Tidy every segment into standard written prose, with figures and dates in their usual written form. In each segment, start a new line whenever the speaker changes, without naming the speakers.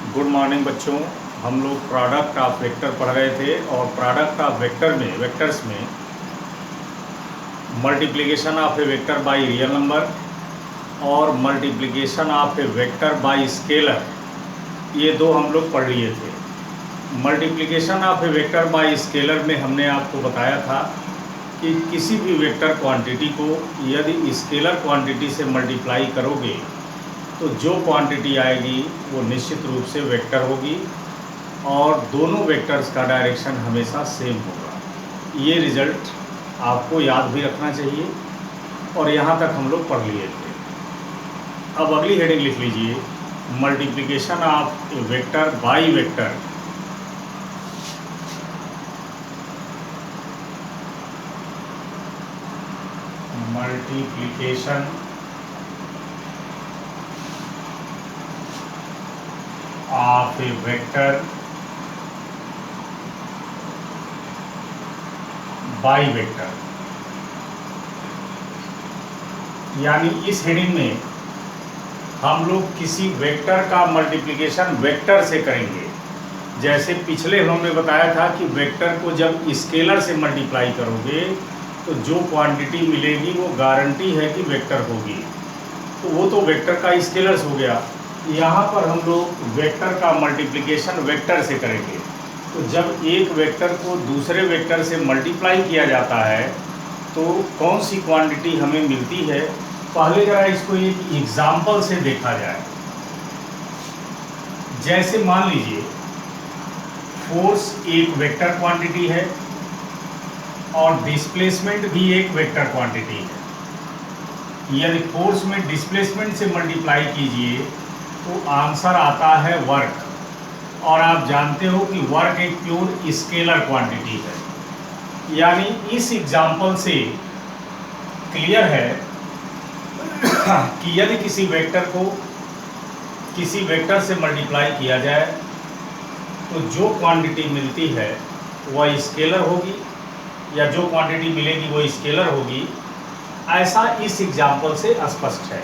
Good morning बच्चों। हम लोग प्रोडक्ट ऑफ वेक्टर पढ़ रहे थे और प्रोडक्ट ऑफ वेक्टर्स में multiplication of a vector by real number और multiplication of a vector by scalar, ये दो हम लोग पढ़ लिए थे। Multiplication of a vector by scalar में हमने आपको बताया था कि किसी भी वेक्टर क्वांटिटी को यदि स्केलर क्वांटिटी से मल्टीप्लाई करोगे तो जो क्वांटिटी आएगी वो निश्चित रूप से वेक्टर होगी और दोनों वेक्टर्स का डायरेक्शन हमेशा सेम होगा। ये रिजल्ट आपको याद भी रखना चाहिए और यहाँ तक हम लोग पढ़ लिए थे। अब अगली हेडिंग लिख लीजिए, multiplication of a vector by vector. Multiplication of a vector by vector, यानी इस हेडिंग में हम लोग किसी वेक्टर का मल्टीप्लिकेशन वेक्टर से करेंगे। जैसे पिछले हमने बताया था कि वेक्टर को जब स्केलर से मल्टीप्लाई करोगे तो जो क्वांटिटी मिलेगी वो गारंटी है कि वेक्टर होगी, तो वो तो वेक्टर का स्केलर्स हो गया। यहाँ पर हम लोग वेक्टर का मल्टीप्लिकेशन वेक्टर से करेंगे। तो जब एक वेक्टर को दूसरे वेक्टर से मल्टीप्लाई किया जाता है तो कौन सी क्वांटिटी हमें मिलती है, पहले जरा इसको एक एग्जाम्पल से देखा जाए। जैसे मान लीजिए फोर्स एक वेक्टर क्वांटिटी है और डिस्प्लेसमेंट भी एक वेक्टर क्वांटिटी है। यदि फोर्स में डिस्प्लेसमेंट से मल्टीप्लाई कीजिए तो आंसर आता है वर्क, और आप जानते हो कि वर्क एक प्योर स्केलर क्वांटिटी है। यानी इस एग्जाम्पल से क्लियर है कि यदि किसी वेक्टर को किसी वेक्टर से मल्टीप्लाई किया जाए तो जो क्वांटिटी मिलती है वह स्केलर होगी, या जो क्वांटिटी मिलेगी वो स्केलर होगी, ऐसा इस एग्जाम्पल से स्पष्ट है।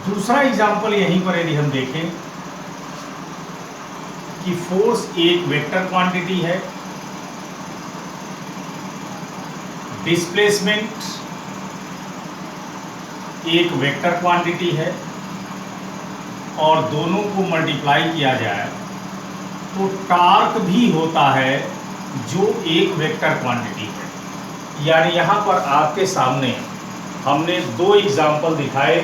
दूसरा एग्जाम्पल यहीं पर यदि हम देखें कि फोर्स एक वेक्टर क्वांटिटी है, डिस्प्लेसमेंट एक वेक्टर क्वांटिटी है और दोनों को मल्टीप्लाई किया जाए तो टॉर्क भी होता है जो एक वेक्टर क्वांटिटी है। यानी यहाँ पर आपके सामने हमने दो एग्जाम्पल दिखाए।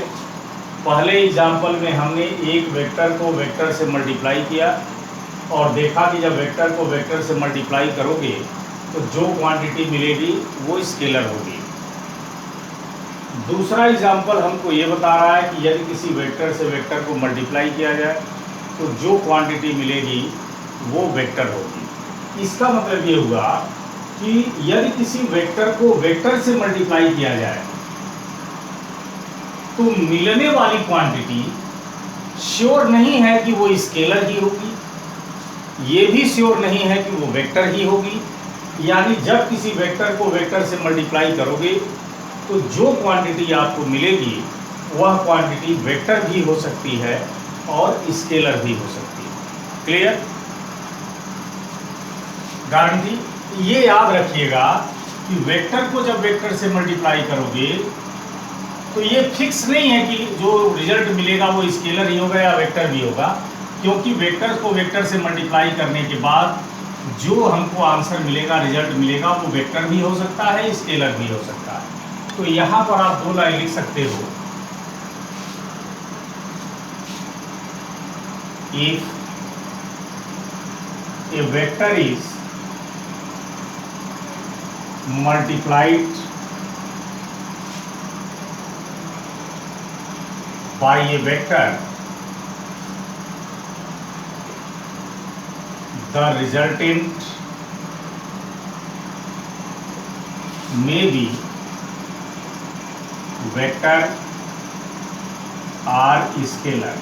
पहले एग्जाम्पल में हमने एक वेक्टर को वेक्टर से मल्टीप्लाई किया और देखा कि जब वेक्टर को वेक्टर से मल्टीप्लाई करोगे तो जो क्वांटिटी मिलेगी वो स्केलर होगी। दूसरा एग्जाम्पल हमको ये बता रहा है कि यदि किसी वेक्टर से वेक्टर को मल्टीप्लाई किया जाए तो जो क्वांटिटी मिलेगी वो वेक्टर होगी। इसका मतलब ये हुआ कि यदि किसी वेक्टर को वेक्टर से मल्टीप्लाई किया जाए तो मिलने वाली क्वांटिटी श्योर नहीं है कि वो स्केलर ही होगी, ये भी श्योर नहीं है कि वो वेक्टर ही होगी। यानी जब किसी वेक्टर को वेक्टर से मल्टीप्लाई करोगे तो जो क्वांटिटी आपको मिलेगी वह क्वांटिटी वेक्टर भी हो सकती है और स्केलर भी हो सकती है। क्लियर? गारंटी ये याद रखिएगा कि वेक्टर को जब वेक्टर से मल्टीप्लाई करोगे तो ये फिक्स नहीं है कि जो रिजल्ट मिलेगा वो स्केलर ही होगा या वेक्टर भी होगा, क्योंकि वेक्टर को वेक्टर से मल्टीप्लाई करने के बाद जो हमको आंसर मिलेगा, रिजल्ट मिलेगा, वो वेक्टर भी हो सकता है, स्केलर भी हो सकता है। तो यहाँ पर आप दो लाइन लिख सकते हो, if A vector is multiplied by a vector, the resultant may be vector or scalar।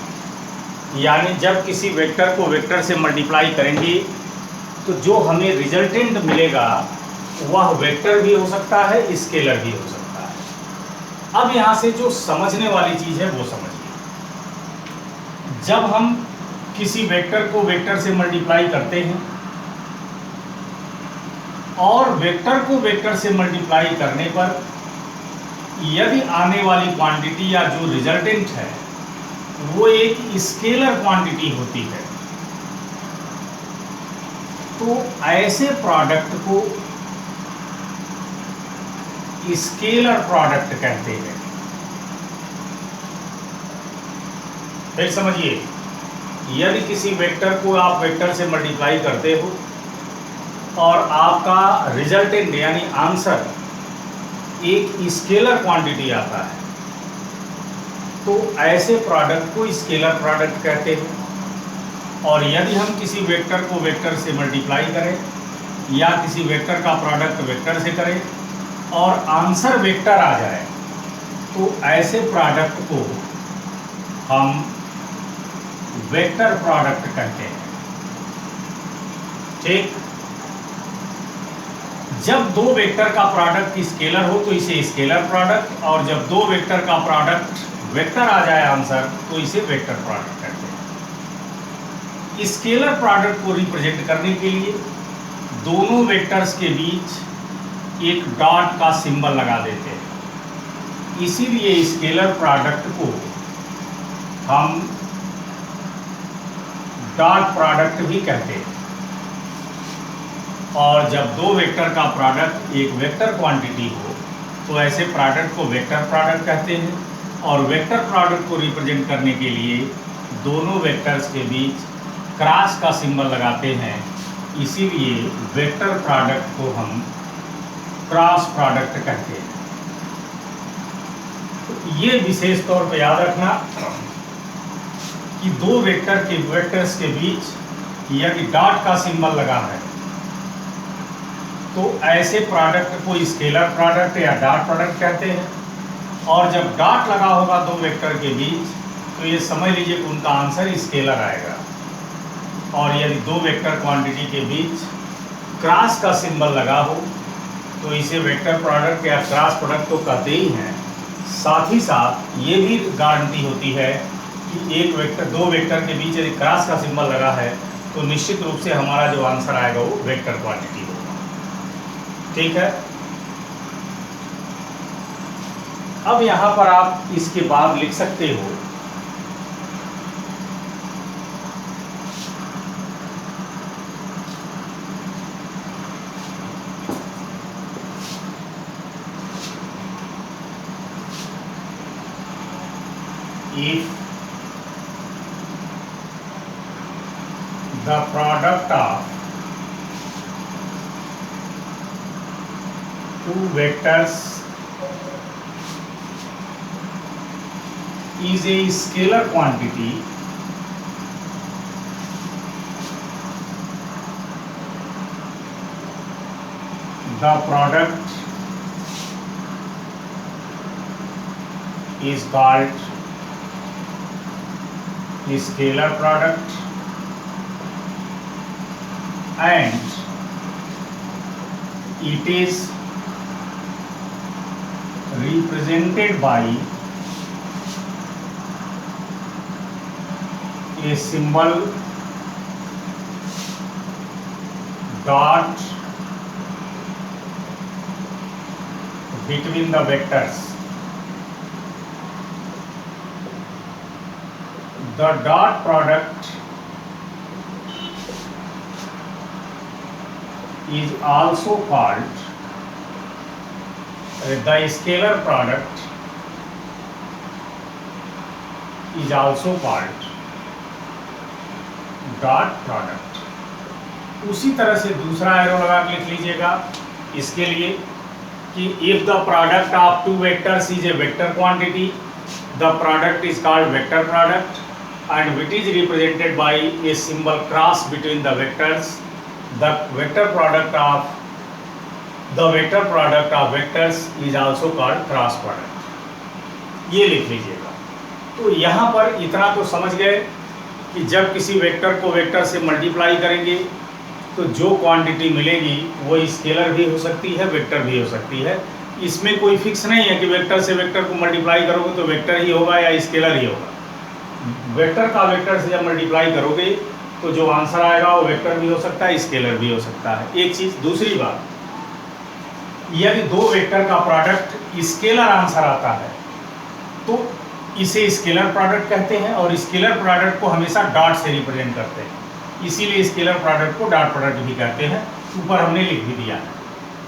यानी जब किसी वेक्टर को वेक्टर से मल्टीप्लाई करेंगे तो जो हमें रिजल्टेंट मिलेगा वह वेक्टर भी हो सकता है, स्केलर भी हो सकता है। अब यहाँ से जो समझने वाली चीज़ है वो समझिए। जब हम किसी वेक्टर को वेक्टर से मल्टीप्लाई करते हैं और वेक्टर को वेक्टर से मल्टीप्लाई करने पर यदि आने वाली क्वांटिटी या जो रिजल्टेंट है वो एक स्केलर क्वांटिटी होती है, तो ऐसे प्रोडक्ट को स्केलर प्रोडक्ट कहते हैं। फिर समझिए, यदि किसी वेक्टर को आप वेक्टर से मल्टीप्लाई करते हो और आपका रिजल्टेंट यानी आंसर एक स्केलर क्वांटिटी आता है, तो ऐसे प्रोडक्ट को स्केलर प्रोडक्ट कहते हैं। और यदि हम किसी वेक्टर को वेक्टर से मल्टीप्लाई करें या किसी वेक्टर का प्रोडक्ट वेक्टर से करें और आंसर वेक्टर आ जाए, तो ऐसे प्रोडक्ट को हम वेक्टर प्रोडक्ट कहते हैं। ठीक, जब दो वेक्टर का प्रोडक्ट स्केलर हो तो इसे स्केलर प्रोडक्ट, और जब दो वेक्टर का प्रोडक्ट वेक्टर आ जाए आंसर, तो इसे वेक्टर प्रोडक्ट कहते हैं। स्केलर प्रोडक्ट को रिप्रेजेंट करने के लिए दोनों वेक्टर्स के बीच एक डॉट का सिंबल लगा देते हैं, इसीलिए स्केलर प्रोडक्ट को हम डॉट प्रोडक्ट भी कहते हैं। और जब दो वेक्टर का प्रोडक्ट एक वेक्टर क्वांटिटी हो तो ऐसे प्रोडक्ट को वेक्टर प्रोडक्ट कहते हैं। और वेक्टर प्रोडक्ट को रिप्रेजेंट करने के लिए दोनों वेक्टर्स के बीच क्रॉस का सिंबल लगाते हैं, इसीलिए वेक्टर प्रोडक्ट को हम क्रॉस प्रोडक्ट कहते हैं। तो ये विशेष तौर पर याद रखना कि दो वेक्टर्स के बीच यदि डॉट का सिंबल लगा है तो ऐसे प्रोडक्ट को स्केलर प्रोडक्ट या डॉट प्रोडक्ट कहते हैं। और जब डॉट लगा होगा दो वेक्टर के बीच, तो ये समझ लीजिए कि उनका आंसर स्केलर आएगा। और यदि दो वेक्टर क्वांटिटी के बीच क्रॉस का सिंबल लगा हो तो इसे वेक्टर प्रोडक्ट या क्रॉस प्रोडक्ट तो कहते ही हैं। साथ ही साथ ये भी गारंटी होती है कि एक वेक्टर दो वेक्टर के बीच यदि क्रॉस का सिंबल लगा है तो निश्चित रूप से हमारा जो आंसर आएगा वो वेक्टर क्वांटिटी होगा। ठीक है, अब यहाँ पर आप इसके बाद लिख सकते हो if the product of two vectors is a scalar quantity, the product is called scalar product, and it is represented by a symbol dot between the vectors. The dot product is also called the scalar product is also called dot product. उसी तरह से दूसरा arrow लगा के लिख लीजिएगा इसके लिए कि if the product of two vectors is a vector quantity, the product is called vector product, and it is represented by a symbol cross between the vectors. The vector product of vectors is also called cross product. ये लिख लीजिएगा। तो यहाँ पर इतना तो समझ गए कि जब किसी वेक्टर को वेक्टर से मल्टीप्लाई करेंगे तो जो क्वांटिटी मिलेगी वो स्केलर भी हो सकती है, वेक्टर भी हो सकती है। इसमें कोई फिक्स नहीं है कि वेक्टर से वेक्टर को मल्टीप्लाई करोगे तो वेक्टर ही होगा या स्केलर ही होगा। वेक्टर का वेक्टर से जब मल्टीप्लाई करोगे तो जो आंसर आएगा वो वेक्टर भी हो सकता है, स्केलर भी हो सकता है, एक चीज। दूसरी बात, यदि दो वेक्टर का प्रोडक्ट स्केलर आंसर आता है तो इसे स्केलर प्रोडक्ट कहते हैं, और स्केलर प्रोडक्ट को हमेशा डॉट से रिप्रेजेंट करते हैं, इसीलिए scalar product co dot product भी कहते हैं। ऊपर हमने लिख भी दिया है।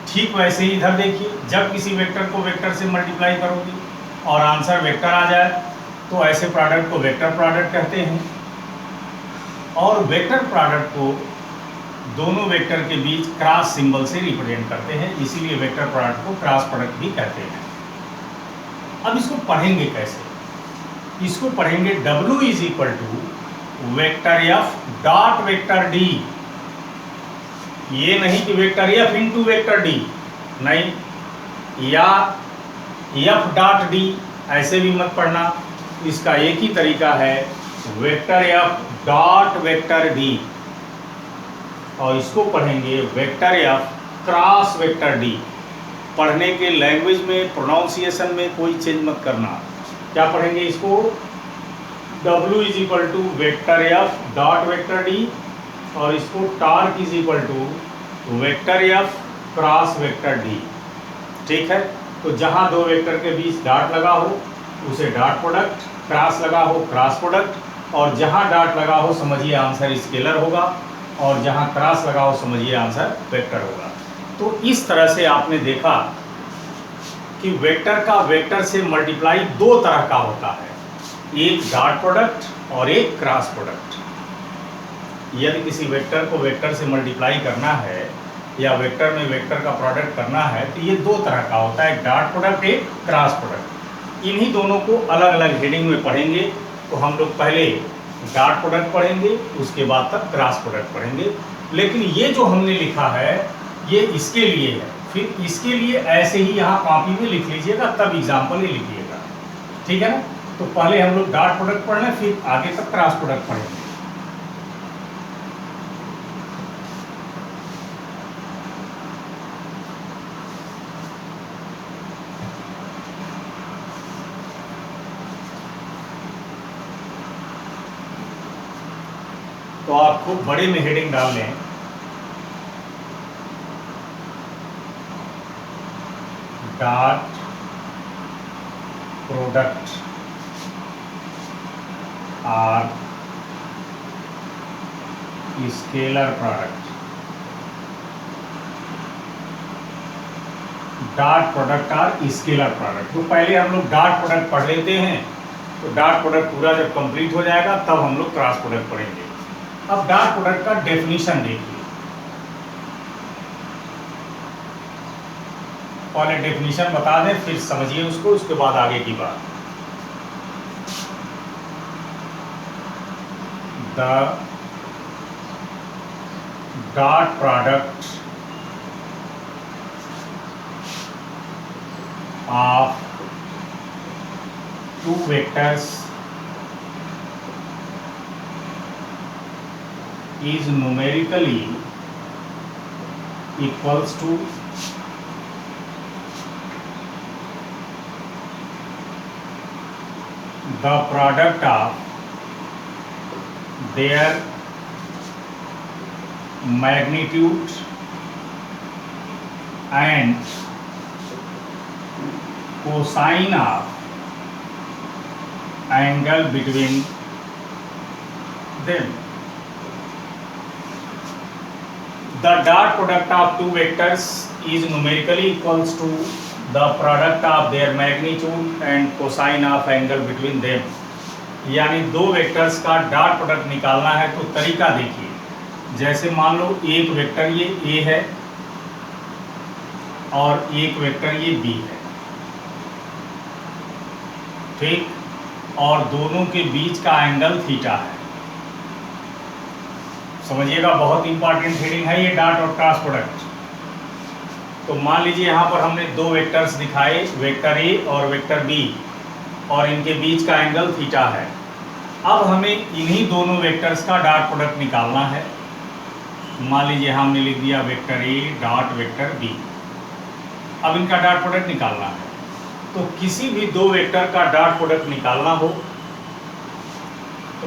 ठीक वैसे ही इधर देखिए, जब किसी वेक्टर को वेक्टर से मल्टीप्लाई करोगे और आंसर वेक्टर आ जाए तो ऐसे प्रोडक्ट को वेक्टर प्रोडक्ट कहते हैं, और वेक्टर प्रोडक्ट को दोनों वेक्टर के बीच क्रॉस सिंबल से रिप्रेजेंट करते हैं, इसीलिए वेक्टर प्रोडक्ट को क्रॉस प्रोडक्ट भी कहते हैं। अब इसको पढ़ेंगे कैसे? इसको पढ़ेंगे W is equal to vector F dot vector D. ये नहीं कि vector F into vector D, नहीं, या एफ डॉट डी, ऐसे भी मत पढ़ना। इसका एक ही तरीका है, vector F dot vector D, और इसको पढ़ेंगे vector F cross vector D. पढ़ने के लैंग्वेज में, प्रोनाउंसिएशन में कोई चेंज मत करना। क्या पढ़ेंगे इसको? W is equal to vector F dot vector D, और इसको torque is equal to vector F cross vector D. ठीक है, तो जहाँ दो वेक्टर के बीच डॉट लगा हो उसे डॉट प्रोडक्ट, क्रॉस लगा हो क्रॉस प्रोडक्ट, और जहाँ डॉट लगा हो समझिए आंसर स्केलर होगा, और जहाँ क्रॉस लगा हो समझिए आंसर वेक्टर होगा। तो इस तरह से आपने देखा कि वेक्टर का वेक्टर से मल्टीप्लाई दो तरह का होता है, एक डॉट प्रोडक्ट और एक क्रॉस प्रोडक्ट। यदि किसी वेक्टर को वेक्टर से मल्टीप्लाई करना है या वेक्टर में वेक्टर का प्रोडक्ट करना है तो ये दो तरह का होता है, एक डॉट प्रोडक्ट, एक क्रॉस प्रोडक्ट। इन्हीं दोनों को अलग अलग हेडिंग में पढ़ेंगे। तो हम लोग पहले डॉट प्रोडक्ट पढ़ेंगे, उसके बाद तक क्रॉस प्रोडक्ट पढ़ेंगे। लेकिन ये जो हमने लिखा है ये इसके लिए है, फिर इसके लिए ऐसे ही यहाँ कॉपी में लिख लीजिएगा, तब एग्जाम्पल ही लिखिएगा। ठीक है ना? तो पहले हम लोग डॉट प्रोडक्ट पढ़ लें, फिर आगे तक क्रॉस प्रोडक्ट पढ़ेंगे। तो आप खूब बड़े में हेडिंग डाल लें, dot product or scalar product. Dot product or scalar product. तो पहले हम लोग डॉट प्रोडक्ट पढ़ लेते हैं, तो डॉट प्रोडक्ट पूरा जब कंप्लीट हो जाएगा तब हम लोग क्रॉस प्रोडक्ट पढ़ेंगे। अब डॉट प्रोडक्ट का डेफिनेशन देखिए। पहले डेफिनेशन बता दें, फिर समझिए उसको, उसके बाद आगे की बात। The dot product of two vectors is numerically equals to the product of their magnitude and cosine of angle between them. The dot product of two vectors is numerically equals to the product of their magnitude and cosine of angle between them. यानी दो vectors का dot product निकालना है तो तरीका देखिए। जैसे मान लो एक वेक्टर ये A है और एक वेक्टर ये B है, ठीक, और दोनों के बीच का एंगल थीटा है। समझिएगा, बहुत इंपॉर्टेंट हेडिंग है ये, डॉट और क्रॉस प्रोडक्ट। तो मान लीजिए यहाँ पर हमने दो वेक्टर्स दिखाए, वेक्टर ए और वेक्टर बी, और इनके बीच का एंगल थीटा है। अब हमें इन्हीं दोनों वेक्टर्स का डॉट प्रोडक्ट निकालना है। मान लीजिए हमने लिख दिया vector A dot vector B. अब इनका डॉट प्रोडक्ट निकालना है। तो किसी भी दो वेक्टर का डॉट प्रोडक्ट निकालना हो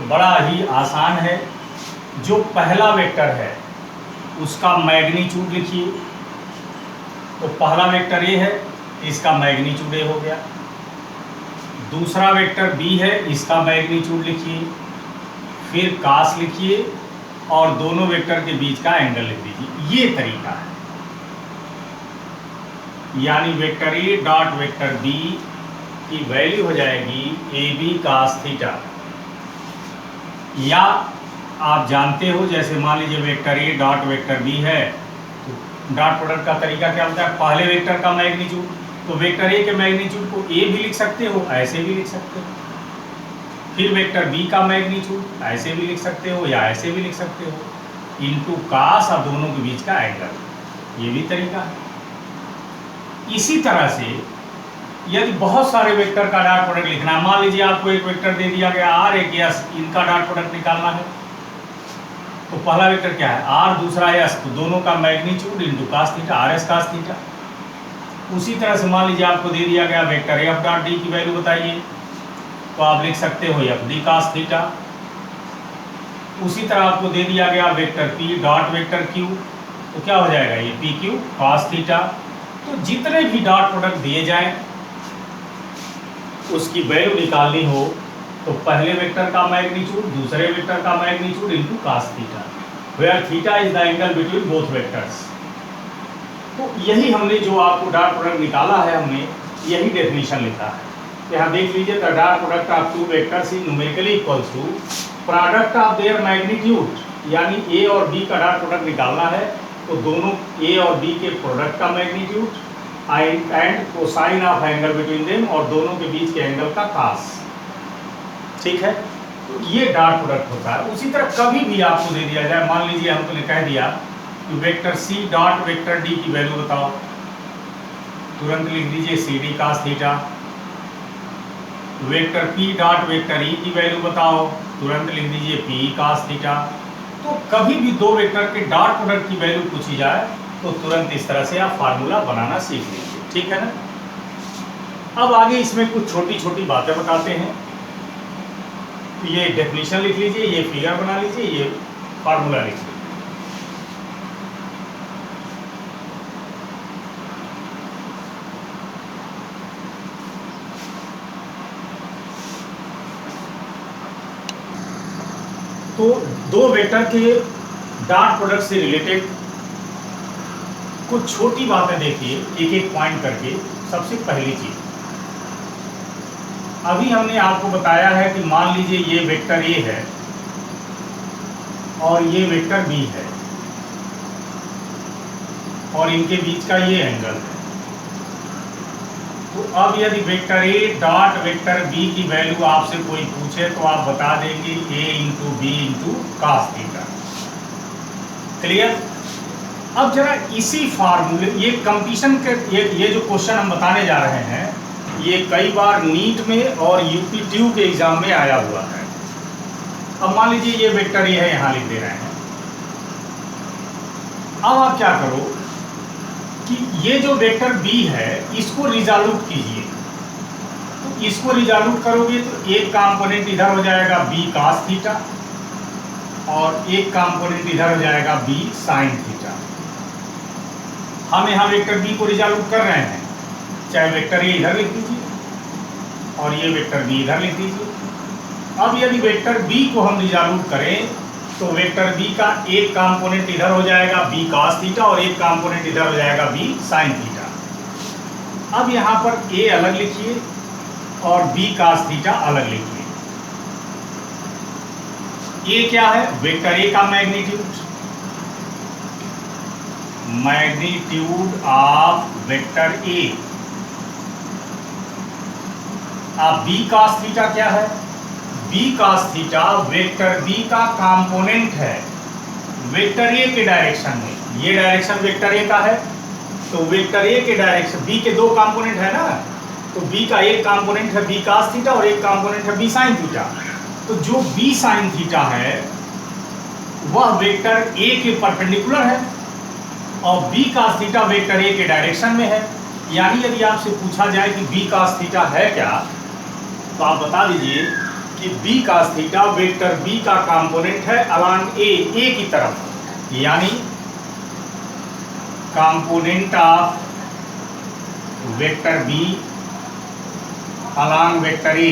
बड़ा ही आसान है। जो पहला वेक्टर है उसका मैग्नीट्यूड लिखिए। तो पहला वेक्टर ए है, इसका मैग्नीट्यूड ए हो गया। दूसरा वेक्टर बी है, इसका मैग्नीट्यूड लिखिए, फिर कास लिखिए और दोनों वेक्टर के बीच का एंगल लिख दीजिए। ये तरीका है। यानी vector A dot vector B की वैल्यू हो जाएगी ए बी कास थीटा। या आप जानते हो, जैसे मान लीजिए vector A dot vector B है, तो डॉट प्रोडक्ट का तरीका क्या होता है? पहले वेक्टर का मैग्नीट्यूड, तो वेक्टर ए के मैग्नीट्यूड को ए भी लिख सकते हो, ऐसे भी लिख सकते हो। फिर वेक्टर बी का मैग्नीट्यूड ऐसे भी लिख सकते हो या ऐसे भी लिख सकते हो, इनटू कास और दोनों के बीच का एंगल। ये भी तरीका है। इसी तरह से यदि बहुत सारे वेक्टर का डॉट प्रोडक्ट लिखना है, मान लीजिए आपको एक वेक्टर दे दिया गया आर एक यस, इनका डॉट प्रोडक्ट निकालना है, तो पहला वेक्टर क्या है? आर, दूसरा यस, तो दोनों का magnitude into cos theta, r s cos theta. उसी तरह से मान लीजिए आपको दे दिया गया वेक्टर एफ डॉट डी की वैल्यू बताइए, तो आप लिख सकते हो एफ डी कास थीटा। उसी तरह आपको दे दिया गया vector P dot vector Q, तो क्या हो जाएगा? ये पी क्यू कास थीटा। तो जितने भी डॉट प्रोडक्ट दिए जाएं उसकी वैल्यू निकालनी हो तो पहले वेक्टर का मैग्नीट्यूड, दूसरे वेक्टर का magnitude into cos theta, where theta is the angle between both vectors. तो यही हमने जो आपको डॉट प्रोडक्ट निकाला है, हमने यही डेफिनेशन लिखा है। यहाँ देख लीजिए, the dot product of two vectors is numerically equals to product of their magnitude. यानी ए और बी का डॉट प्रोडक्ट निकालना है तो दोनों ए और बी के प्रोडक्ट का magnitude and cosine of angle between them, और दोनों के बीच के एंगल का कास। ठीक है, तो ये डॉट प्रोडक्ट होता है। उसी तरह कभी भी आपको दे दिया जाए, मान लीजिए हमको कह दिया कि vector C dot vector D की वैल्यू बताओ, तुरंत लिख दीजिए C D cos theta. Vector P dot vector E की वैल्यू बताओ, तुरंत लिख दीजिए पी कास थीटा। तो कभी भी दो वेक्टर के डॉट प्रोडक्ट की वैल्यू पूछी जाए तो तुरंत इस तरह से आप फार्मूला बनाना सीख लीजिए। ठीक है ना। अब आगे इसमें कुछ छोटी छोटी बातें बताते हैं। ये डेफिनेशन लिख लीजिए, ये फिगर बना लीजिए, ये फार्मूला लिख लीजिए। तो दो वेक्टर के डॉट प्रोडक्ट से रिलेटेड कुछ छोटी बातें देखिए, एक एक पॉइंट करके। सबसे पहली चीज, अभी हमने आपको बताया है कि मान लीजिए ये वेक्टर ए है और ये वेक्टर बी है और इनके बीच का ये एंगल है। तो अब यदि vector A dot vector B की वैल्यू आपसे कोई पूछे तो आप बता देंगे A into B into cos theta. Clear. अब जरा इसी फार्मूले, ये कंपटीशन के ये जो क्वेश्चन हम बताने जा रहे हैं, ये कई बार नीट में और यूपी ट्यू के एग्जाम में आया हुआ है। अब मान लीजिए ये वेक्टर ए है, यहाँ लिख दे रहे हैं। अब आप क्या करो कि ये जो वेक्टर बी है इसको रिजॉल्व कीजिए। तो इसको रिजॉल्व करोगे तो एक कंपोनेंट इधर हो जाएगा बी कास थीटा और एक कंपोनेंट इधर हो जाएगा बी साइन थीटा। हम यहाँ वेक्टर बी को रिजॉल्व कर रहे हैं, चाहे वेक्टर ए इधर लिख दीजिए और ये वेक्टर बी इधर लिख दीजिए। अब यदि वेक्टर बी को हम रिजॉल्व करें तो वेक्टर बी का एक कंपोनेंट इधर हो जाएगा बी कास थीटा और एक कंपोनेंट इधर हो जाएगा बी साइन थीटा। अब यहाँ पर ए अलग लिखिए और बी कास थीटा अलग लिखिए। ए क्या है? वेक्टर ए का मैग्नीट्यूड ऑफ वेक्टर ए। अब बी कास थीटा क्या है? B cos theta vector B का कंपोनेंट है वेक्टर ए के डायरेक्शन में। ये डायरेक्शन वेक्टर ए का है तो वेक्टर ए के डायरेक्शन, बी के दो कंपोनेंट है ना, तो बी का एक कंपोनेंट है बी कास थीटा और एक कंपोनेंट है बी साइन थीटा। तो जो बी साइन थीटा है वह वेक्टर ए के परपेंडिकुलर है और B cos theta vector A के डायरेक्शन में है। यानी यदि आपसे पूछा जाए कि बी कास थीटा है क्या, तो आप बता दीजिए कि B cos theta vector B का कंपोनेंट है अलॉन्ग ए की तरफ, यानी component of vector B along vector A.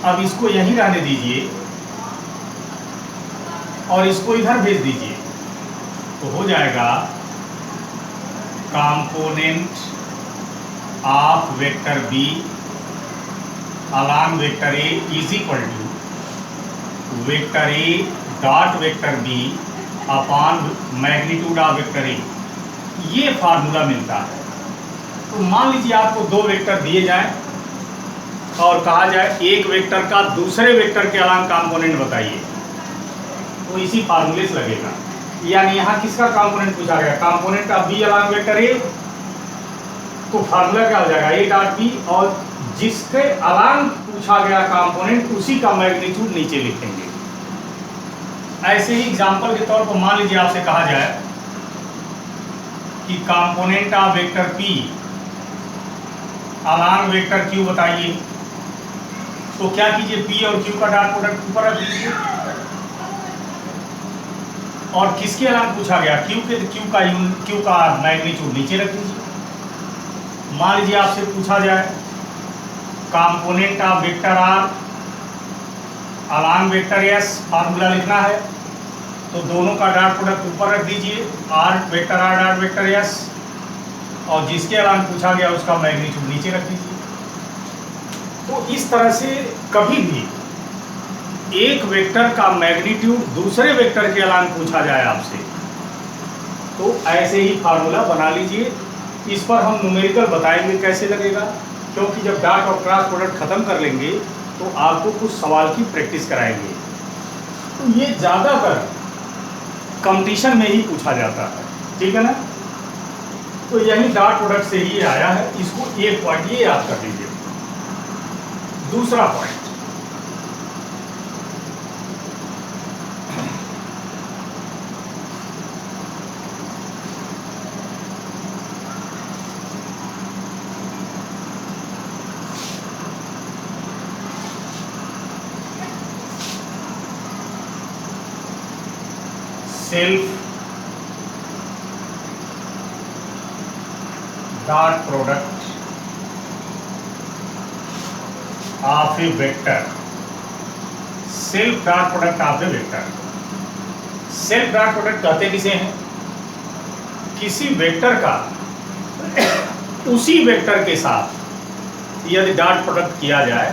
अब इसको यहीं रहने दीजिए और इसको इधर भेज दीजिए, तो हो जाएगा component of vector B along vector A is equal to vector A dot vector B upon magnitude of vector A. ये फार्मूला मिलता है। तो मान लीजिए आपको दो वेक्टर दिए जाएं और कहा जाए एक वेक्टर का दूसरे वेक्टर के अलॉन्ग कंपोनेंट बताइए, तो इसी फार्मूले से लगेगा। यानी यहाँ किसका कंपोनेंट पूछा गया, component of B along vector A, तो फार्मूला क्या हो जाएगा ए डॉट बी, और जिसके अलॉन्ग पूछा गया कंपोनेंट उसी का मैग्नीट्यूड नीचे लिखेंगे। ऐसे ही एग्जांपल के तौर पर मान लीजिए आपसे कहा जाए कि component of vector P along vector Q बताइए, तो क्या कीजिए पी और क्यू का डॉट प्रोडक्ट ऊपर रख दीजिए, और किसके अलॉन्ग पूछा गया क्यू का मैग्नीट्यूड नीचे रख दीजिए। मान लीजिए आपसे पूछा जाए component of vector R along vector S, formula लिखना है, तो दोनों का डॉट प्रोडक्ट ऊपर रख दीजिए, आर डॉट वेक्टर एस, और जिसके अलॉन्ग पूछा गया उसका मैग्नीट्यूड नीचे रख दीजिए। तो इस तरह से कभी भी एक वेक्टर का मैग्नीट्यूड दूसरे वेक्टर के अलॉन्ग पूछा जाए आपसे, तो ऐसे ही फार्मूला बना लीजिए। इस पर हम न्यूमेरिकल बताएंगे कैसे लगेगा, क्योंकि जब डॉट और क्रॉस प्रोडक्ट खत्म कर लेंगे तो आपको कुछ सवाल की प्रैक्टिस कराएंगे। तो ये ज़्यादातर कंपटीशन में ही पूछा जाता है, ठीक है ना। तो यही डॉट प्रोडक्ट से ही आया है, इसको एक पॉइंट ये याद कर लीजिए। दूसरा point, self dot product of a vector, self dot product of a vector. Self dot product कहते किसे हैं, किसी वेक्टर का उसी वेक्टर के साथ यदि डॉट प्रोडक्ट किया जाए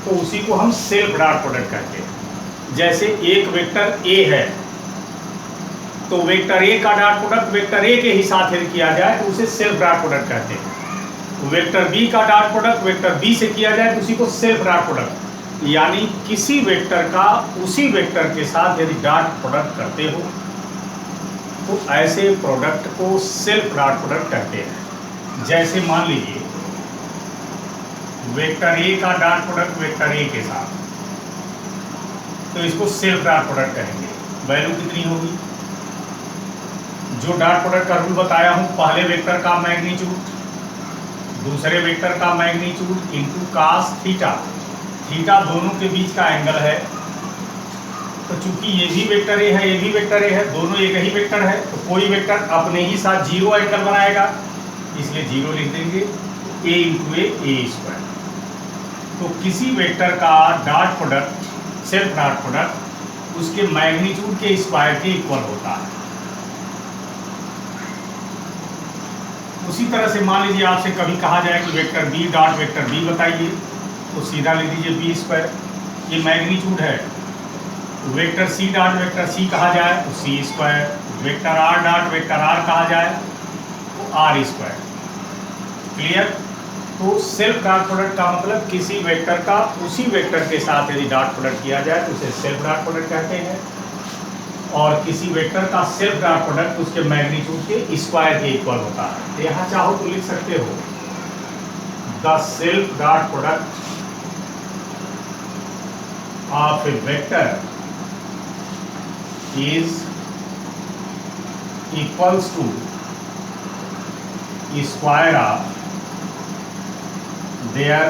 तो उसी को हम सेल्फ डॉट प्रोडक्ट कहते हैं। जैसे एक वेक्टर ए है, तो वेक्टर ए का डॉट प्रोडक्ट वेक्टर ए के ही साथ यदि किया जाए तो उसे सेल्फ डॉट प्रोडक्ट कहते हैं। वेक्टर बी का डॉट प्रोडक्ट वेक्टर बी से किया जाए तो उसी को सेल्फ डॉट प्रोडक्ट, यानी किसी वेक्टर का उसी वेक्टर के साथ यदि डॉट प्रोडक्ट करते हो तो ऐसे प्रोडक्ट को सेल्फ डॉट प्रोडक्ट कहते हैं। जैसे मान लीजिए वेक्टर ए का डॉट प्रोडक्ट वेक्टर ए के साथ, तो इसको सेल्फ डॉट प्रोडक्ट कहेंगे। वैल्यू कितनी होगी, जो डॉट प्रोडक्ट का रूल बताया हूँ, पहले वेक्टर का मैग्नीट्यूड दूसरे वेक्टर का magnitude into cos theta, theta दोनों के बीच का एंगल है। तो चूंकि ये भी वेक्टर ए है ये भी वेक्टर ए है, दोनों एक ही वेक्टर है, तो कोई वेक्टर अपने ही साथ जीरो एंगल बनाएगा, इसलिए जीरो लिख देंगे, ए इंटू ए स्क्वायर। तो किसी वेक्टर का dot product self dot product उसके मैग्नीट्यूड के स्क्वायर के इक्वल होता है। उसी तरह से मान लीजिए आपसे कभी कहा जाए कि vector B dot vector B बताइए, तो सीधा लिख दीजिए बी स्क्वायर, ये मैग्नीट्यूड है। Vector C dot vector C कहा जाए तो C square, vector R dot vector R कहा जाए तो आर स्क्वायर। क्लियर। तो सेल्फ डॉट प्रोडक्ट का मतलब किसी वेक्टर का उसी वेक्टर के साथ यदि डॉट प्रोडक्ट किया जाए तो उसे सेल्फ डॉट प्रोडक्ट कहते हैं, और किसी वेक्टर का सेल्फ डॉट प्रोडक्ट उसके मैग्नीट्यूड के स्क्वायर के इक्वल होता है। तो यहाँ चाहो तो लिख सकते हो the self dot product of a vector is equals to square of their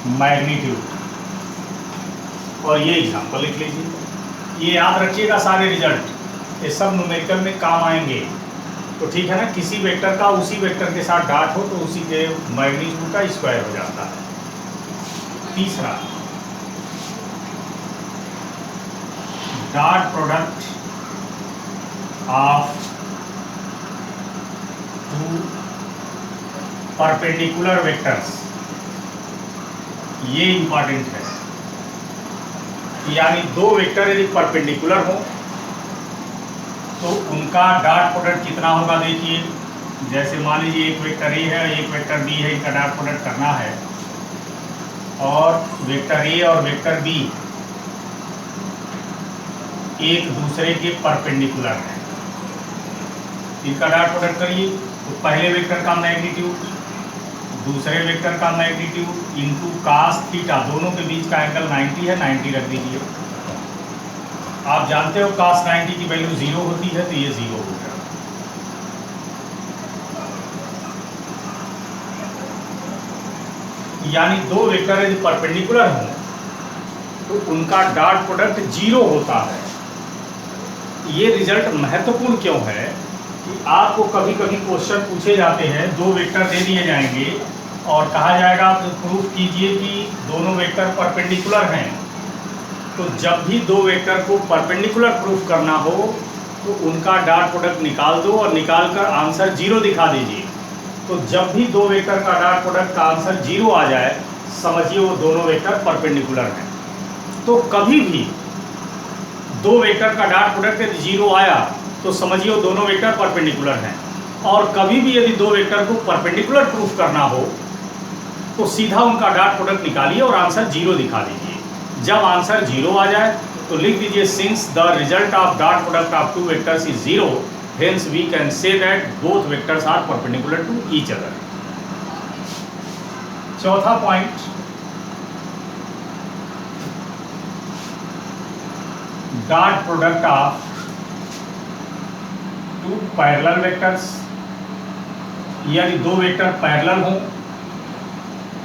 magnitude, और ये एग्जाम्पल लिख लीजिए। ये याद रखिएगा, सारे रिजल्ट ये सब न्यूमेरिकल में काम आएंगे। तो ठीक है ना, किसी वेक्टर का उसी वेक्टर के साथ डॉट हो तो उसी के मैग्नीट्यूड का स्क्वायर हो जाता है। तीसरा, dot product of two perpendicular vectors, ये इंपॉर्टेंट है। यानी दो वेक्टर यदि परपेंडिकुलर हो तो उनका डॉट प्रोडक्ट कितना होगा। देखिए, जैसे मान लीजिए एक वेक्टर ए है, एक वेक्टर बी है, इनका डॉट प्रोडक्ट करना है, और वेक्टर ए और वेक्टर बी एक दूसरे के परपेंडिकुलर हैं, इनका डॉट प्रोडक्ट करिए। तो पहले वेक्टर का मैग्नीट्यूड दूसरे वेक्टर का मैग्नीट्यूड इंटू कास थीटा, दोनों के बीच का एंगल 90 है, 90 रख दीजिए। आप जानते हो कास 90 की वैल्यू 0 होती है, तो ये 0 हो गया। यानी दो वेक्टर यदि परपेंडिकुलर हो तो उनका डॉट प्रोडक्ट 0 होता है। ये रिजल्ट महत्वपूर्ण क्यों है कि आपको कभी कभी क्वेश्चन पूछे जाते हैं, दो वेक्टर दे दिए जाएंगे और कहा जाएगा आप प्रूफ कीजिए कि दोनों वेक्टर परपेंडिकुलर हैं। तो जब भी दो वेक्टर को परपेंडिकुलर प्रूफ करना हो तो उनका डॉट प्रोडक्ट निकाल दो और निकाल कर आंसर 0 दिखा दीजिए। तो जब भी दो वेक्टर का डॉट प्रोडक्ट का आंसर 0 आ जाए, समझिए वो दोनों वेक्टर परपेंडिकुलर हैं। तो कभी भी दो वेक्टर का डॉट प्रोडक्ट यदि 0 आया तो समझिए वो दोनों वेक्टर परपेंडिकुलर हैं। और कभी भी यदि दो वेक्टर को परपेंडिकुलर प्रूफ करना हो तो सीधा उनका डॉट प्रोडक्ट निकालिए और आंसर 0 दिखा दीजिए। जब आंसर 0 आ जाए तो लिख दीजिए, since the result of dot product of two vectors is 0, hence we can say that both vectors are perpendicular to each other. चौथा point, dot product of two parallel vectors. यदि दो वेक्टर पैरेलल हों,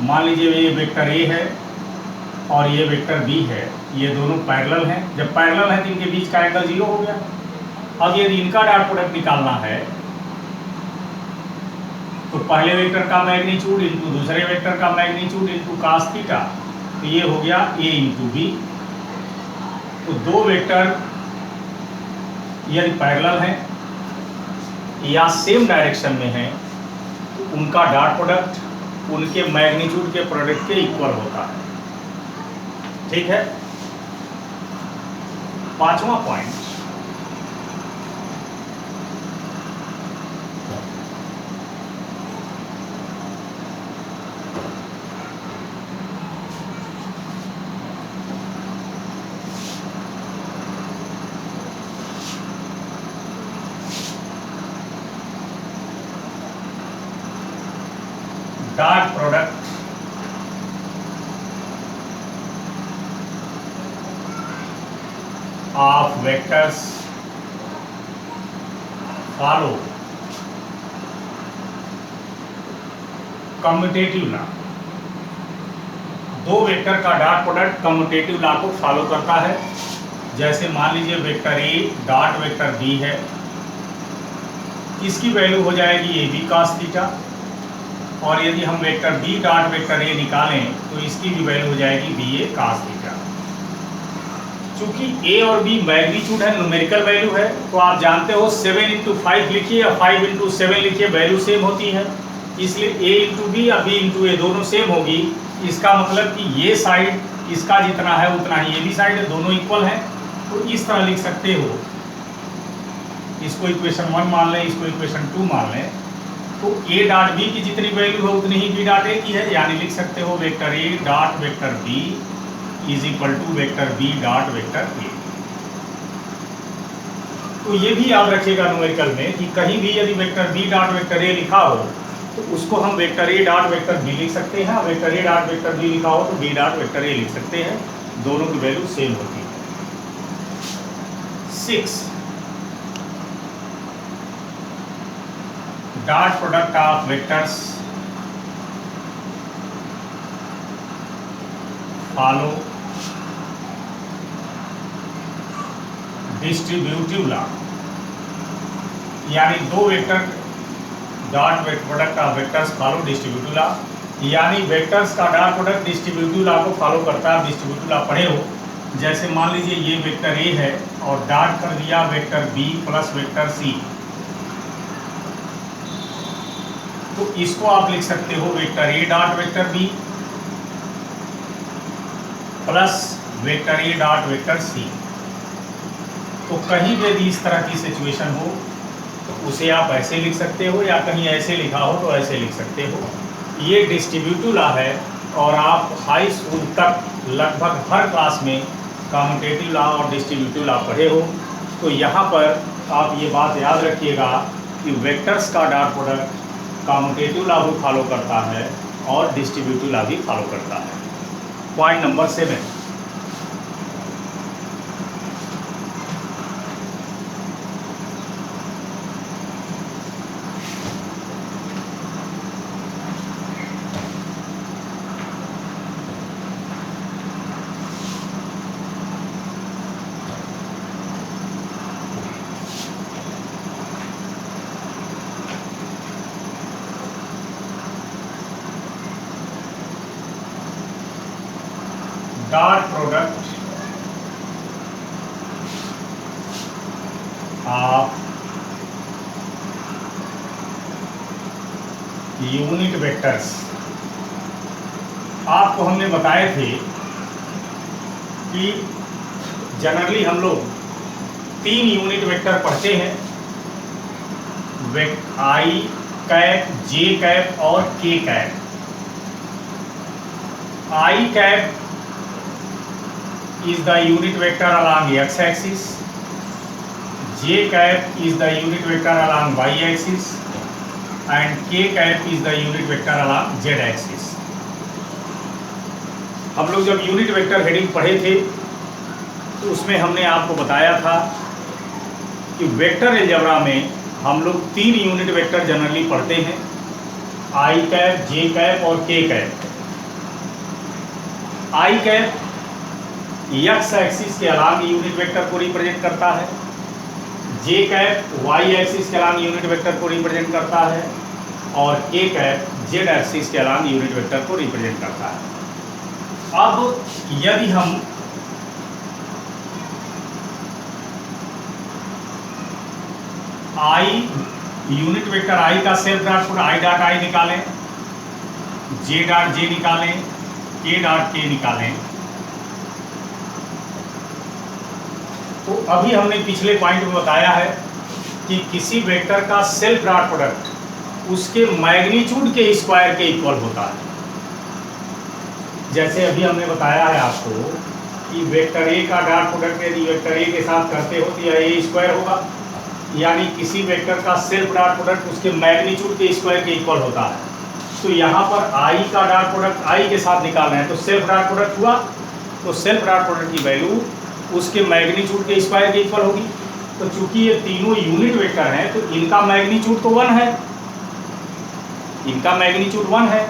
मान लीजिए ये vector ए है और ये वेक्टर बी है, ये दोनों पैरेलल हैं। जब पैरेलल हैं तो इनके बीच का एंगल 0 हो गया। अब यदि इनका डॉट प्रोडक्ट निकालना है तो पहले वेक्टर का मैग्नीट्यूड इंटू दूसरे वेक्टर का मैग्नीट्यूड इंटू कास थीटा, तो ये हो गया ए इंटू बी। तो दो वेक्टर यदि पैरेलल हैं या सेम डायरेक्शन में हैं तो उनका डॉट प्रोडक्ट उनके मैग्नीट्यूड के प्रोडक्ट के इक्वल होता है। ठीक है। पांचवा point, dot product of vectors follow commutative law. दो वेक्टर का डॉट प्रोडक्ट कम्यूटेटिव लॉ को फॉलो करता है। जैसे मान लीजिए vector A dot vector B है, इसकी वैल्यू हो जाएगी ए बी कास थीटा, और यदि हम vector B dot vector A निकालें तो इसकी भी वैल्यू हो जाएगी बी ए कास थीटा। चूंकि ए और बी मैग्नीट्यूड है, न्यूमेरिकल वैल्यू है, तो आप जानते हो 7 इंटू 5 लिखिए या 5 इंटू 7 लिखिए, वैल्यू सेम होती है। इसलिए ए इंटू बी या बी इंटू ए दोनों सेम होगी। इसका मतलब कि ये साइड इसका जितना है उतना ही ये भी साइड है, दोनों इक्वल हैं। तो इस तरह लिख सकते हो, इसको इक्वेशन 1 मान लें, इसको इक्वेशन 2 मान लें। तो ए डॉट बी की जितनी वैल्यू है उतनी ही बी डॉट ए की है। यानी लिख सकते हो vector A dot vector B is equal to vector B dot vector A. तो ये भी याद रखिएगा न्यूमेरिकल में कि कहीं भी यदि vector B dot vector A लिखा हो तो उसको हम vector A dot vector B लिख सकते हैं, vector A dot vector B लिखा हो तो बी डॉट वेक्टर ए लिख सकते हैं, दोनों की वैल्यू सेम होती है। 6 dot product of vectors follow distributive law, यानी दो vector dot product of vectors follow distributive law, यानी वेक्टर्स का डॉट प्रोडक्ट डिस्ट्रीब्यूटिव लॉ को फॉलो करता है। डिस्ट्रीब्यूटिव लॉ पढ़े हो, जैसे मान लीजिए ये वेक्टर ए है और डॉट कर दिया vector B plus vector C, तो इसको आप लिख सकते हो vector A dot vector B plus vector A dot vector C. तो कहीं भी यदि इस तरह की सिचुएशन हो तो उसे आप ऐसे लिख सकते हो, या कहीं ऐसे लिखा हो तो ऐसे लिख सकते हो। ये डिस्ट्रीब्यूटिव लॉ है और आप हाई स्कूल तक लगभग हर क्लास में कम्यूटेटिव लॉ और डिस्ट्रीब्यूटिव लॉ पढ़े हो। तो यहाँ पर आप ये बात याद रखिएगा कि वेक्टर्स का डॉट प्रोडक्ट कम्यूटेटिव लॉ भी फॉलो करता है और डिस्ट्रीब्यूटिव लॉ भी फॉलो करता है। Point number 7, dot product of unit vectors. आपको हमने बताए थे कि जनरली हम लोग 3 यूनिट वेक्टर पढ़ते हैं, आई कैप, जे कैप और के cap. I cap is the unit vector along x axis, j cap is the unit vector along y axis and k cap is the unit vector along z axis। हम लोग जब unit vector heading पढ़े थे तो उसमें हमने आपको बताया था कि वेक्टर अलजेब्रा में हम लोग 3 यूनिट वेक्टर जनरली पढ़ते हैं, आई कैप, जे कैप और के कैप। आई कैप एक्स एक्सिस के अलांग यूनिट वेक्टर को रिप्रेजेंट करता है, जे कैप वाई एक्सिस के अलांग यूनिट वेक्टर को रिप्रेजेंट करता है और के कैप जेड एक्सिस के अलांग यूनिट वेक्टर को रिप्रेजेंट करता है। अब यदि हम आई यूनिट वेक्टर आई का self dot product I dot I निकालें, जे डॉट जे निकालें, के डॉट के निकालें, तो अभी हमने पिछले पॉइंट में बताया है कि किसी वेक्टर का सेल्फ डॉट प्रोडक्ट उसके मैग्नीट्यूड के स्क्वायर के इक्वल होता है। जैसे अभी हमने बताया है आपको कि वेक्टर ए का डॉट प्रोडक्ट यदि वेक्टर ए के साथ करते हो तो यह ए स्क्वायर होगा, यानी किसी वेक्टर का सेल्फ डॉट प्रोडक्ट उसके मैग्नीट्यूड के स्क्वायर के इक्वल होता है। तो यहाँ पर आई का डॉट प्रोडक्ट आई के साथ निकाल रहे हैं तो सेल्फ डॉट प्रोडक्ट हुआ, तो सेल्फ डॉट प्रोडक्ट की वैल्यू उसके मैग्नीट्यूड के स्क्वायर के इक्वल होगी। तो चूंकि ये तीनों यूनिट वेक्टर हैं तो इनका मैग्नीट्यूड तो 1 है, इनका मैग्नीट्यूड 1 है,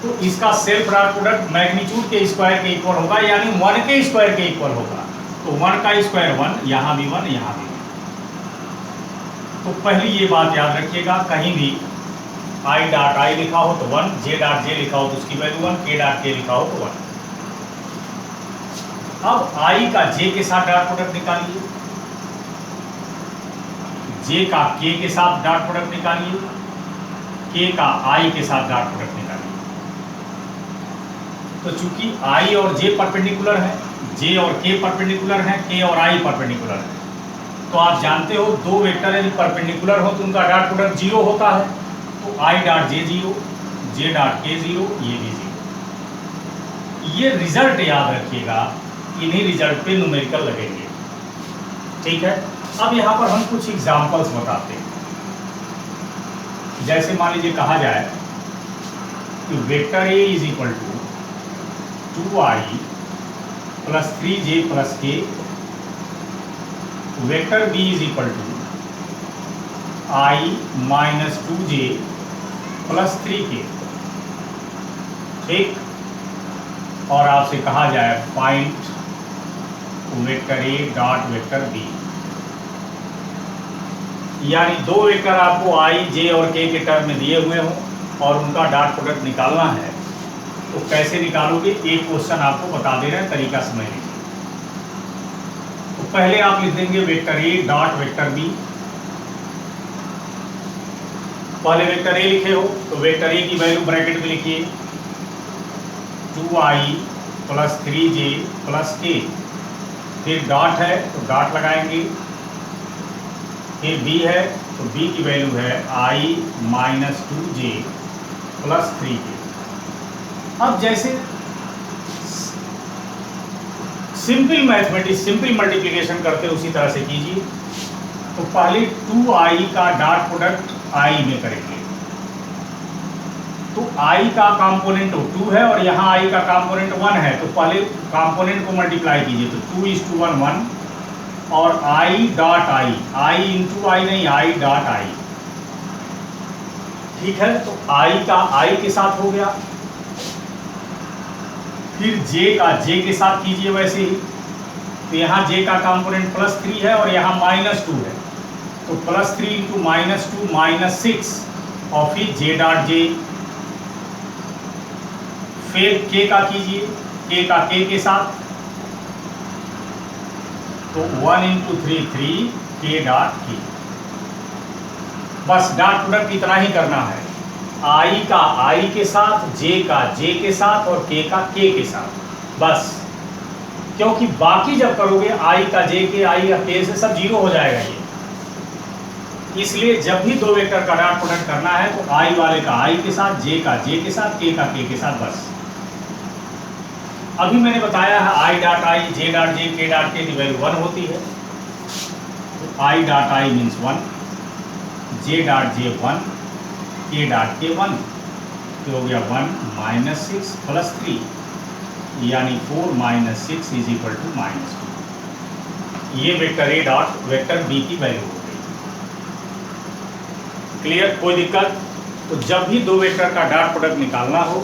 तो इसका सेल्फ डॉट प्रोडक्ट मैग्नीट्यूड के स्क्वायर के इक्वल होगा, यानी 1 के स्क्वायर के इक्वल होगा। तो 1 का स्क्वायर 1, यहाँ भी 1, यहाँ भी 1। तो पहली ये बात याद रखिएगा, कहीं भी आई डॉट आई लिखा हो तो 1, जे डॉट जे लिखा हो तो उसकी वैल्यू 1, के डॉट के लिखा हो तो 1। अब आई का जे के साथ डॉट प्रोडक्ट निकालिए, जे का के के साथ डॉट प्रोडक्ट निकालिए, के का आई के साथ डॉट प्रोडक्ट निकालिए। तो चूंकि आई और जे परपेंडिकुलर है, जे और के परपेंडिकुलर है, के और आई परपेंडिकुलर है, तो आप जानते हो दो वेक्टर यदि परपेंडिकुलर हो तो उनका डॉट प्रोडक्ट 0 होता है। तो I dot J 0, J dot के 0, ये भी 0। ये रिजल्ट याद रखिएगा, इन्हीं रिजल्ट पे न्यूमेरिकल लगेंगे, ठीक है। अब यहाँ पर हम कुछ एग्जांपल्स बताते हैं। जैसे मान लीजिए कहा जाए कि vector A is equal to 2i plus 3j plus K, vector B is equal to i minus 2j plus 3k, ठीक। और आपसे कहा जाए find vector A dot vector B, यानी दो वेक्टर आपको आई जे और के टर्म में दिए हुए हों और उनका डॉट प्रोडक्ट निकालना है, तो कैसे निकालोगे? एक क्वेश्चन आपको बता दे रहे हैं, तरीका समझ लीजिए। तो पहले आप लिख देंगे vector A dot vector B. पहले वेक्टर ए लिखे हो तो वेक्टर ए की वैल्यू ब्रैकेट में लिखिए 2i plus 3j plus k, फिर डॉट है तो डॉट लगाएंगे, फिर b है तो b की वैल्यू है i minus 2j plus 3k। अब जैसे सिंपल मैथमेटिक्स सिंपल मल्टीप्लिकेशन करते उसी तरह से कीजिए। तो पहले 2i का डॉट प्रोडक्ट i में करेंगे, तो i का कंपोनेंट 2 है और यहाँ i का कंपोनेंट 1 है, तो पहले कंपोनेंट को मल्टीप्लाई कीजिए, तो 2:1 1 और i डॉट i इंटू आई नहीं, i डॉट i, ठीक है। तो i का i के साथ हो गया, फिर j का j के साथ कीजिए वैसे ही। तो यहाँ j का कंपोनेंट +3 है और यहाँ -2 है, तो +3 इंटू -2 -6 और फिर j डॉट j। फिर k का कीजिए, k का k के साथ, तो 1 इंटू 3 3 k डॉट k। बस डॉट प्रोडक्ट इतना ही करना है, i का i के साथ, j का j के साथ और k का k के साथ, बस। क्योंकि बाकी जब करोगे i का j के i का k से सब जीरो हो जाएगा ये, इसलिए जब भी दो वेक्टर का डॉट प्रोडक्ट करना है तो i वाले का i के साथ, j का j के साथ, k का k के साथ, बस। अभी मैंने बताया है i dot i, j dot j, k dot k की वैल्यू 1 होती है, तो i dot i means 1, j dot j 1, k dot k 1, तो हो गया 1 माइनस 6 प्लस 3, यानी 4 माइनस 6 इज इक्वल टू -2। ये vector A dot vector B की वैल्यू हो गई। क्लियर? कोई दिक्कत? तो जब भी दो वेक्टर का डॉट प्रोडक्ट निकालना हो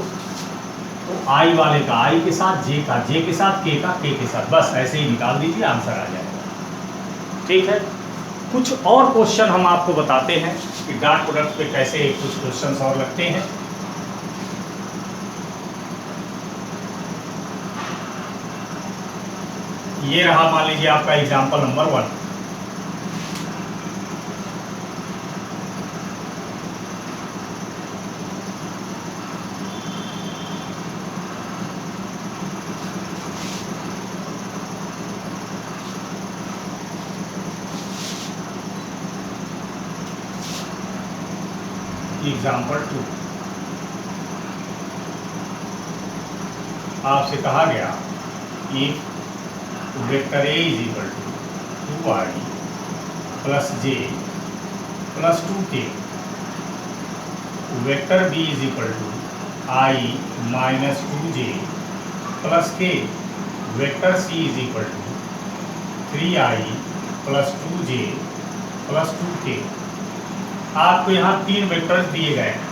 तो i वाले का i के साथ, j का j के साथ, k का k के साथ, बस ऐसे ही निकाल दीजिए, आंसर आ जाएगा। ठीक है, कुछ और क्वेश्चन हम आपको बताते हैं कि डॉट प्रोडक्ट पे कैसे कुछ क्वेश्चंस और लगते हैं। ये रहा मान लीजिए आपका एग्जाम्पल नंबर 1। एग्जाम्पल 2, आपसे कहा गया कि vector A is equal to 2i plus j plus 2k, vector B is equal to i minus 2j plus k, vector C is equal to 3i plus 2j plus 2k। आपको यहाँ 3 vectors दिए गए हैं,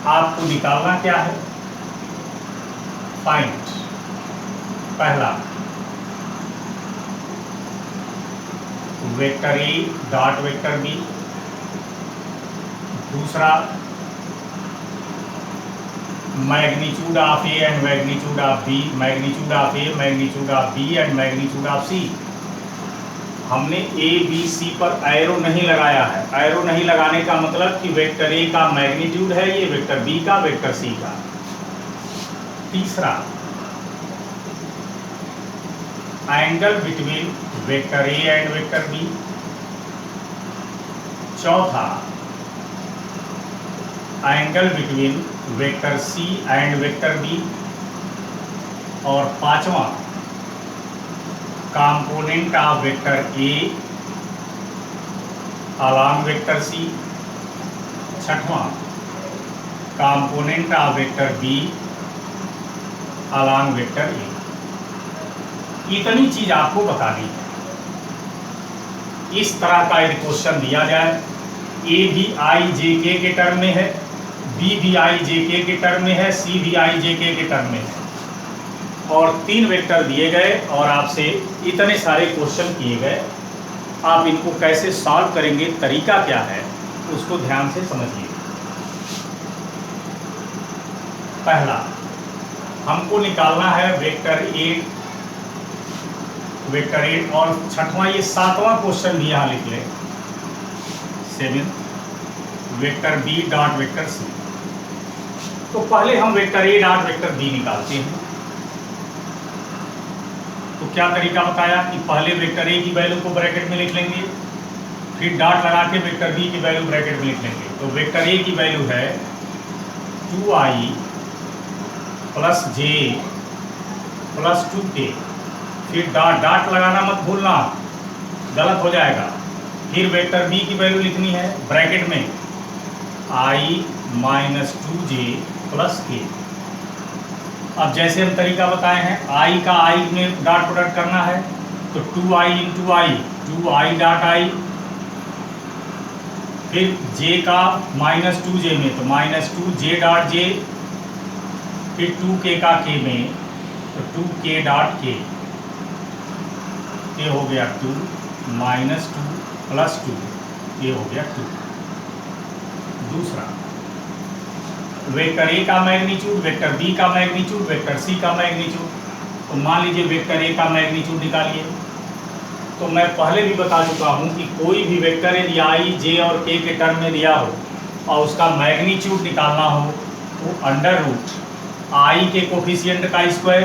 आपको निकालना क्या है? Find पहला vector A dot vector B, दूसरा magnitude of A and magnitude of B, magnitude of A, magnitude of B and magnitude of C. हमने ए बी सी पर एरो नहीं लगाया है, एरो नहीं लगाने का मतलब कि वेक्टर ए का मैग्नीट्यूड है ये, वेक्टर बी का, वेक्टर सी का। तीसरा angle between vector A and vector B. चौथा angle between vector C and vector B. और पांचवा component of vector A along vector C. छठवां component of vector B along vector A. इतनी चीज आपको बतानी है। इस तरह का यदि क्वेश्चन दिया जाए, ए भी आई जे के टर्म में है, बी भी आई जे के टर्म में है, सी भी आई जे के टर्म में है, और 3 वेक्टर दिए गए और आपसे इतने सारे क्वेश्चन किए गए। आप इनको कैसे सॉल्व करेंगे, तरीका क्या है, उसको ध्यान से समझिए। पहला हमको निकालना है वेक्टर ए और छठवां, ये 7वां क्वेश्चन भी यहाँ लिख लें, 7 vector B dot vector C. तो पहले हम vector A dot vector B निकालते हैं। तो क्या तरीका बताया कि पहले वेक्टर ए की वैल्यू को ब्रैकेट में लिख लेंगे, फिर डॉट लगा के वेक्टर बी की वैल्यू ब्रैकेट में लिख लेंगे। तो वेक्टर ए की वैल्यू है 2i प्लस जे प्लस 2k, फिर डॉट लगाना मत भूलना, गलत हो जाएगा। फिर वेक्टर बी की वैल्यू लिखनी है ब्रैकेट में i minus 2j plus k। अब जैसे हम तरीका बताए हैं, i का i में डॉट प्रोडक्ट करना है, तो 2i into I, 2i dot i, फिर j का माइनस 2j में तो माइनस 2j डॉट j, फिर 2k का k में तो 2k डॉट k, ये हो गया 2 माइनस 2 प्लस 2, ये हो गया 2। दूसरा वेक्टर ए का मैग्नीट्यूड, वेक्टर बी का मैग्नीट्यूड, वेक्टर सी का मैग्नीट्यूड। तो मान लीजिए वेक्टर ए का मैग्नीट्यूड निकालिए। तो मैं पहले भी बता चुका हूँ कि कोई भी वेक्टर यदि आई, जे और के टर्म में दिया हो और उसका मैग्नीट्यूड निकालना हो तो अंडर रूट आई के कोफिशिएंट का स्क्वायर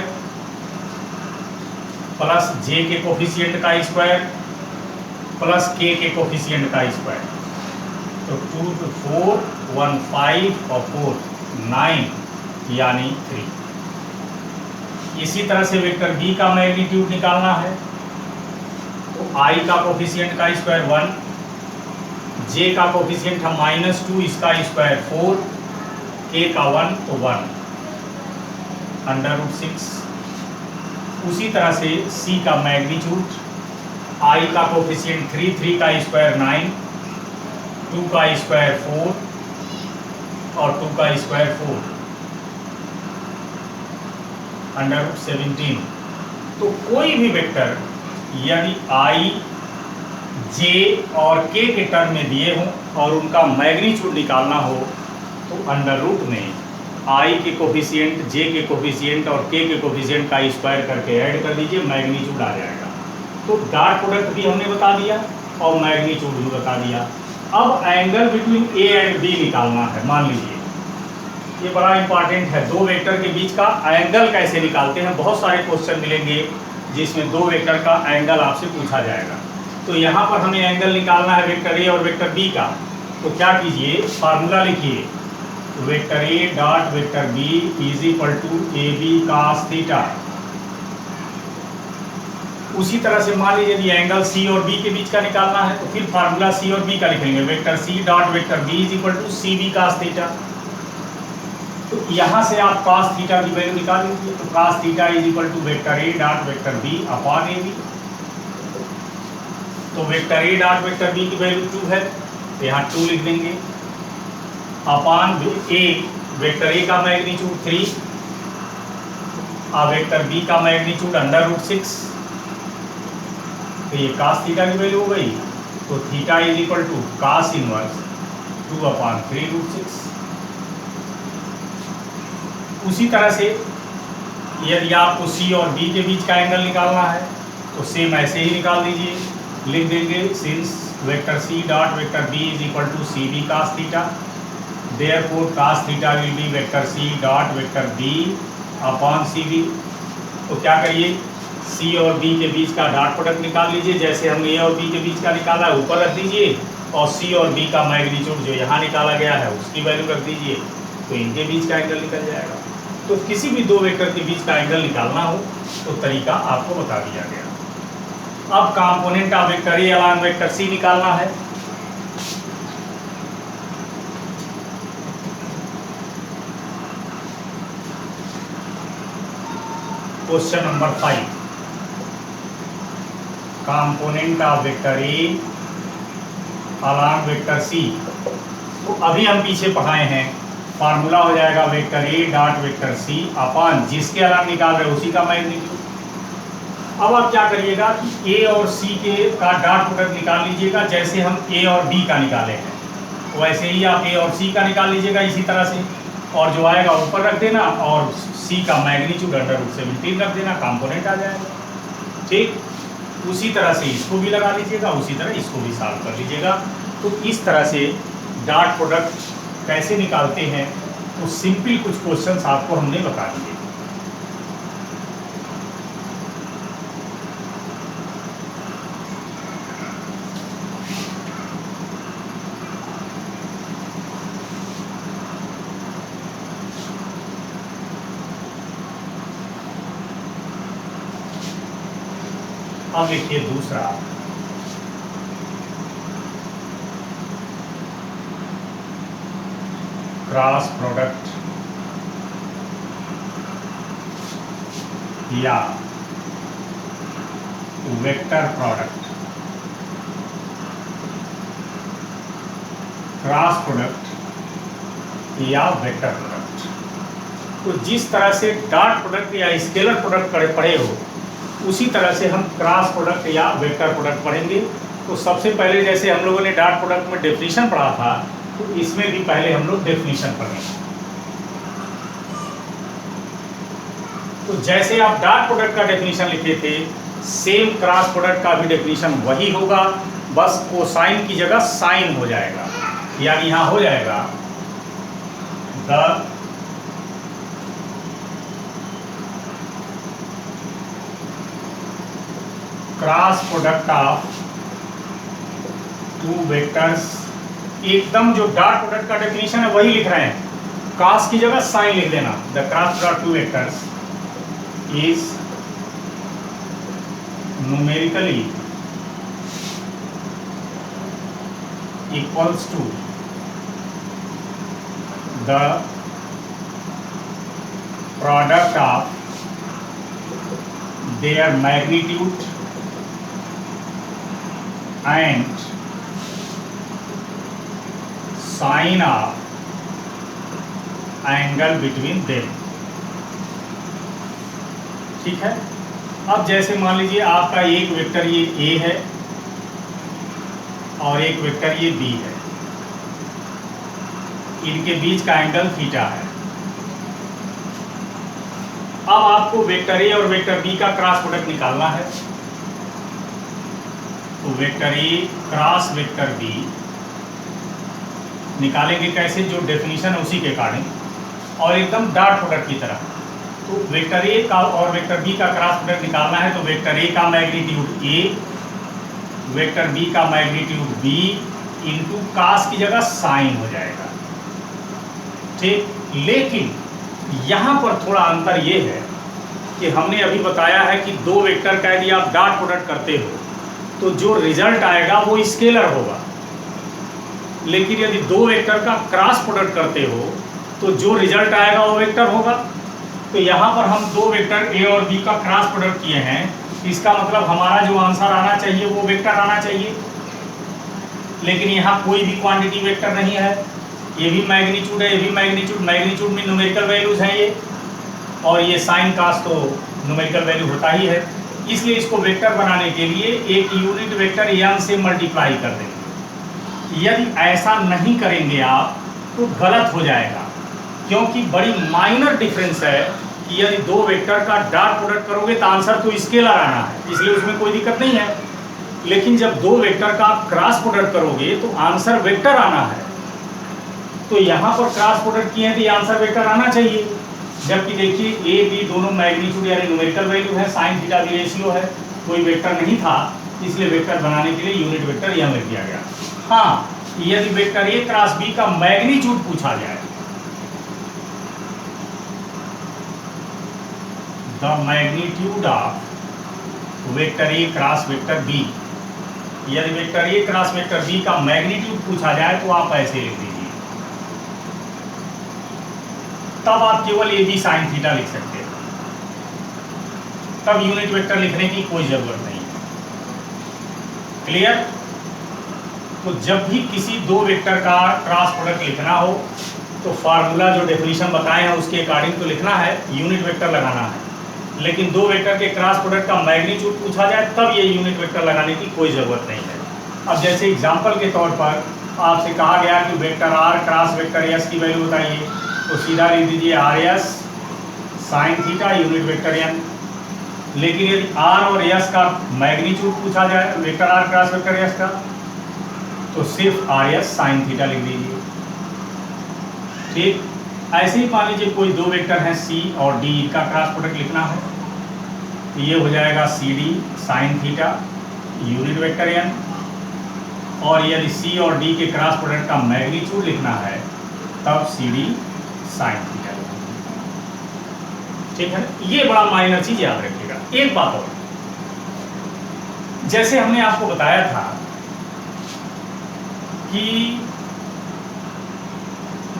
प्लस जे के कोफिशिएंट का स्क्वायर प्लस के कोफिशिएंट का स्क्वायर। तो 2 to 4 1 5 और 4 9 यानी 3। इसी तरह से वेक्टर बी का मैग्नीट्यूड निकालना है तो आई का कोफिशिएंट का स्क्वायर 1, जे का कोफिशिएंट है माइनस 2, इसका स्क्वायर 4, के का 1 तो 1 अंडर रूट 6। उसी तरह से सी का मैग्नीट्यूड, आई का कोफिशिएंट 3, 3 का स्क्वायर 9, 2 का स्क्वायर 4 और 2 का स्क्वायर 4 अंडर रूट 17। तो कोई भी वेक्टर यदि आई, जे और के टर्म में दिए हों और उनका मैग्नीट्यूड निकालना हो तो अंडर रूट में आई के कोफिशिएंट, जे के कोफिशिएंट और के कोफिशिएंट का स्क्वायर करके ऐड कर दीजिए, मैग्नीट्यूड आ जाएगा। तो डॉट प्रोडक्ट भी हमने बता दिया और मैग्नीट्यूड भी बता दिया। अब angle between A and B निकालना है। मान लीजिए ये बड़ा इंपॉर्टेंट है, दो वेक्टर के बीच का एंगल कैसे निकालते हैं। बहुत सारे क्वेश्चन मिलेंगे जिसमें दो वेक्टर का एंगल आपसे पूछा जाएगा। तो यहाँ पर हमें एंगल निकालना है वेक्टर ए और वेक्टर बी का। तो क्या कीजिए, फार्मूला लिखिए, vector A dot vector B is equal to A B cos theta. उसी तरह से मान लीजिए यदि एंगल सी और बी के बीच का निकालना है तो फिर फार्मूला सी और बी का लिखेंगे, vector C dot vector B is equal to C B cos theta. तो यहाँ से आप कास थीटा की वैल्यू निकाल लीजिए। तो cos theta is equal to vector A dot vector B upon A B. तो vector A dot vector B की वैल्यू 2 है तो यहाँ 2 लिख देंगे अपॉन ए, वेक्टर ए का मैग्नीट्यूड 3 और वेक्टर बी का मैग्नीट्यूड अंडर रूट 6। तो ये कास थीटा की वैल्यू हो गई। तो theta is equal to cos inverse 2 upon 3 root 6। उसी तरह से यदि आपको सी और बी के बीच का एंगल निकालना है तो सेम ऐसे ही निकाल दीजिए, लिख देंगे since vector C dot vector B is equal to C B cos theta, therefore cos theta will be vector C dot vector B upon C B. तो क्या करिए, सी और बी के बीच का डॉट प्रोडक्ट निकाल लीजिए, जैसे हमने ए और बी के बीच का निकाला है ऊपर रख दीजिए और सी और बी का मैग्नीट्यूड जो यहाँ निकाला गया है उसकी वैल्यू रख दीजिए, तो इनके बीच का एंगल निकल जाएगा। तो किसी भी दो वेक्टर के बीच का एंगल निकालना हो तो तरीका आपको बता दिया गया। अब component of vector A along vector C निकालना है। Question number 5, component of vector A along vector C. तो अभी हम पीछे पढ़ाए हैं फार्मूला हो जाएगा vector A dot vector C upon जिसके अलावा निकाल रहे उसी का मैग्नीट्यूड। अब आप क्या करिएगा कि ए और सी के का डॉट प्रोडक्ट निकाल लीजिएगा, जैसे हम ए और बी का निकाले हैं वैसे ही आप ए और सी का निकाल लीजिएगा इसी तरह से, और जो आएगा ऊपर रख देना और सी का मैग्नीट्यूड अंडर रूट 17 रख देना, कंपोनेंट आ जाएगा। ठीक उसी तरह से इसको भी लगा लीजिएगा, उसी तरह इसको भी सॉल्व कर लीजिएगा। तो इस तरह से डॉट प्रोडक्ट कैसे निकालते हैं तो सिंपल कुछ क्वेश्चंस आपको हमने बता दिए। अब देखिए दूसरा, क्रॉस प्रोडक्ट या वेक्टर प्रोडक्ट। क्रॉस प्रोडक्ट या वेक्टर प्रोडक्ट, तो जिस तरह से डॉट प्रोडक्ट या स्केलर प्रोडक्ट पढ़े हो उसी तरह से हम क्रॉस प्रोडक्ट या वेक्टर प्रोडक्ट पढ़ेंगे। तो सबसे पहले जैसे हम लोगों ने डॉट प्रोडक्ट में डेफिनेशन पढ़ा था, तो इसमें भी पहले हम लोग डेफिनेशन पढ़ेंगे। तो जैसे आप डॉट प्रोडक्ट का डेफिनेशन लिखे थे, सेम क्रॉस प्रोडक्ट का भी डेफिनेशन वही होगा, बस कोसाइन की जगह साइन हो जाएगा। यानी यहाँ हो जाएगा the cross product of two vectors. एकदम जो डॉट प्रोडक्ट का डेफिनेशन है वही लिख रहे हैं, क्रॉस की जगह साइन लिख देना। The cross product two vectors is numerically equals to the product of their magnitude and sine of angle between them। ठीक है। अब जैसे मान लीजिए आपका एक वेक्टर ये A है और एक वेक्टर ये B है, इनके बीच का एंगल थीटा है। अब आपको वेक्टर ए और वेक्टर बी का क्रॉस प्रोडक्ट निकालना है। तो vector A cross vector B निकालेंगे कैसे, जो डेफिनेशन है उसी के अकॉर्डिंग, और एकदम डॉट प्रोडक्ट की तरह। तो वेक्टर ए का और वेक्टर बी का क्रॉस प्रोडक्ट निकालना है, तो वेक्टर ए का मैग्नीट्यूड ए, वेक्टर बी का मैग्नीट्यूड बी इंटू कास की जगह साइन हो जाएगा। ठीक, लेकिन यहाँ पर थोड़ा अंतर ये है कि हमने अभी बताया है कि दो वेक्टर का यदि आप डॉट प्रोडक्ट करते हो तो जो रिजल्ट आएगा वो स्केलर होगा, लेकिन यदि दो वेक्टर का क्रॉस प्रोडक्ट करते हो तो जो रिजल्ट आएगा वो वेक्टर होगा। तो यहाँ पर हम दो वेक्टर ए और बी का क्रॉस प्रोडक्ट किए हैं, इसका मतलब हमारा जो आंसर आना चाहिए वो वेक्टर आना चाहिए, लेकिन यहाँ कोई भी क्वांटिटी वेक्टर नहीं है। ये भी मैग्नीट्यूड है, ये भी मैग्नीट्यूड, मैग्नीट्यूड में न्यूमेरिकल वैल्यूज हैं ये, और ये साइन कास तो न्यूमेरिकल वैल्यू होता ही है। इसलिए इसको वेक्टर बनाने के लिए एक यूनिट वेक्टर n से मल्टीप्लाई कर देंगे। यदि ऐसा नहीं करेंगे आप तो गलत हो जाएगा, क्योंकि बड़ी माइनर डिफरेंस है कि यदि दो वेक्टर का डॉट प्रोडक्ट करोगे तो आंसर तो स्केलर आना है, इसलिए उसमें कोई दिक्कत नहीं है। लेकिन जब दो वेक्टर का आप क्रॉस प्रोडक्ट करोगे तो आंसर वेक्टर आना है। तो यहाँ पर क्रॉस प्रोडक्ट किए हैं तो ये आंसर वेक्टर आना चाहिए, जबकि देखिए ए बी दोनों मैग्नीट्यूड यानी न्यूमेरिकल वैल्यू है, साइन थीटा भी रेशियो है, कोई वेक्टर नहीं था, इसलिए वेक्टर बनाने के लिए यूनिट वेक्टर यहाँ लिख दिया गया। हाँ, यदि वेक्टर ए क्रॉस बी का मैग्नीट्यूड पूछा जाए, the magnitude of vector A cross vector B, यदि vector A cross vector B का मैग्नीट्यूड पूछा जाए तो आप ऐसे लिख दीजिए, तब आप केवल ए बी साइन थीटा लिख सकते हैं, तब यूनिट वेक्टर लिखने की कोई जरूरत नहीं है। क्लियर? तो जब भी किसी दो वेक्टर का क्रॉस प्रोडक्ट लिखना हो तो फार्मूला जो डेफिनेशन बताए हैं उसके अकॉर्डिंग तो लिखना है, यूनिट वेक्टर लगाना है। लेकिन दो वेक्टर के क्रॉस प्रोडक्ट का मैग्नीट्यूड पूछा जाए तब ये यूनिट वेक्टर लगाने की कोई ज़रूरत नहीं है। अब जैसे एग्जांपल के तौर पर आपसे कहा गया कि vector R cross vector S की वैल्यू बताइए, तो सीधा लिख दीजिए R S sine theta unit vector N. लेकिन यदि आर और एस का मैग्नीट्यूड पूछा जाए vector R cross vector S का, तो सिर्फ आर एस साइन थीटा लिख दीजिए। ठीक, ऐसे ही मान लीजिए कोई दो वेक्टर हैं सी और डी का क्रॉस प्रोडक्ट लिखना है, तो ये हो जाएगा C D sine theta unit vector N. और यदि सी और डी के क्रॉस प्रोडक्ट का मैग्नीट्यूड लिखना है तब सी डी साइन थीटा। ठीक है, ये बड़ा माइनर चीज याद रखिएगा। एक बात और, जैसे हमने आपको बताया था कि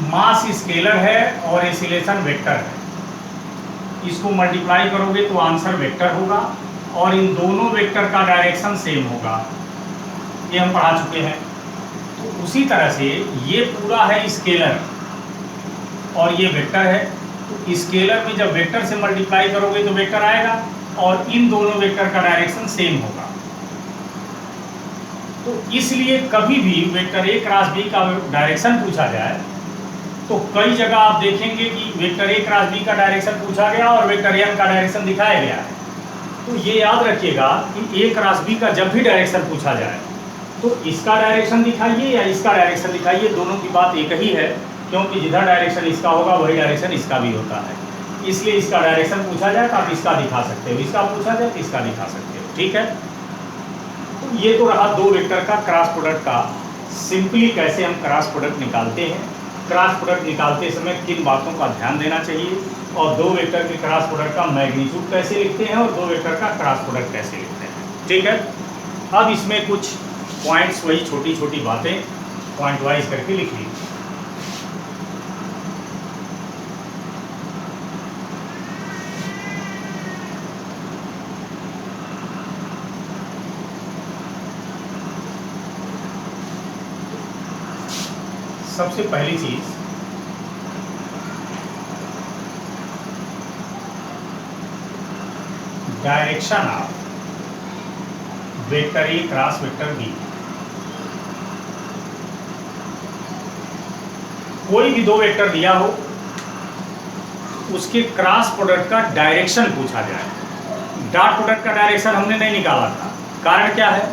मास स्केलर है और एक्सीलरेशन वेक्टर है, इसको मल्टीप्लाई करोगे तो आंसर वेक्टर होगा और इन दोनों वेक्टर का डायरेक्शन सेम होगा, ये हम पढ़ा चुके हैं। तो उसी तरह से ये पूरा है स्केलर और ये वेक्टर है, तो स्केलर में जब वेक्टर से मल्टीप्लाई करोगे तो वेक्टर आएगा और इन दोनों वेक्टर का डायरेक्शन सेम होगा। तो इसलिए कभी भी वेक्टर ए क्रॉस बी का डायरेक्शन पूछा जाए तो कई जगह आप देखेंगे कि वेक्टर ए क्रॉस बी का डायरेक्शन पूछा गया और वेक्टर एन का डायरेक्शन दिखाया गया है। तो ये याद रखिएगा कि ए क्रॉस बी का जब भी डायरेक्शन पूछा जाए तो इसका डायरेक्शन दिखाइए या इसका डायरेक्शन दिखाइए, दोनों की बात एक ही है, क्योंकि जिधर डायरेक्शन इसका होगा वही डायरेक्शन इसका भी होता है। इसलिए इसका डायरेक्शन पूछा जाए तो आप इसका दिखा सकते हो, इसका पूछा जाए तो इसका दिखा सकते हो। ठीक है, तो ये तो रहा दो वेक्टर का क्रॉस प्रोडक्ट का। सिंपली कैसे हम क्रॉस प्रोडक्ट निकालते हैं, क्रॉस प्रोडक्ट निकालते समय किन बातों का ध्यान देना चाहिए, और दो वेक्टर के क्रॉस प्रोडक्ट का मैग्नीट्यूड कैसे लिखते हैं और दो वेक्टर का क्रॉस प्रोडक्ट कैसे लिखते हैं। ठीक है, अब इसमें कुछ पॉइंट्स, वही छोटी छोटी बातें पॉइंट वाइज करके लिख लीजिए। सबसे पहली चीज, direction of vector A cross vector B. कोई भी दो वेक्टर दिया हो उसके क्रॉस प्रोडक्ट का डायरेक्शन पूछा जाए। डॉट प्रोडक्ट का डायरेक्शन हमने नहीं निकाला था, कारण क्या है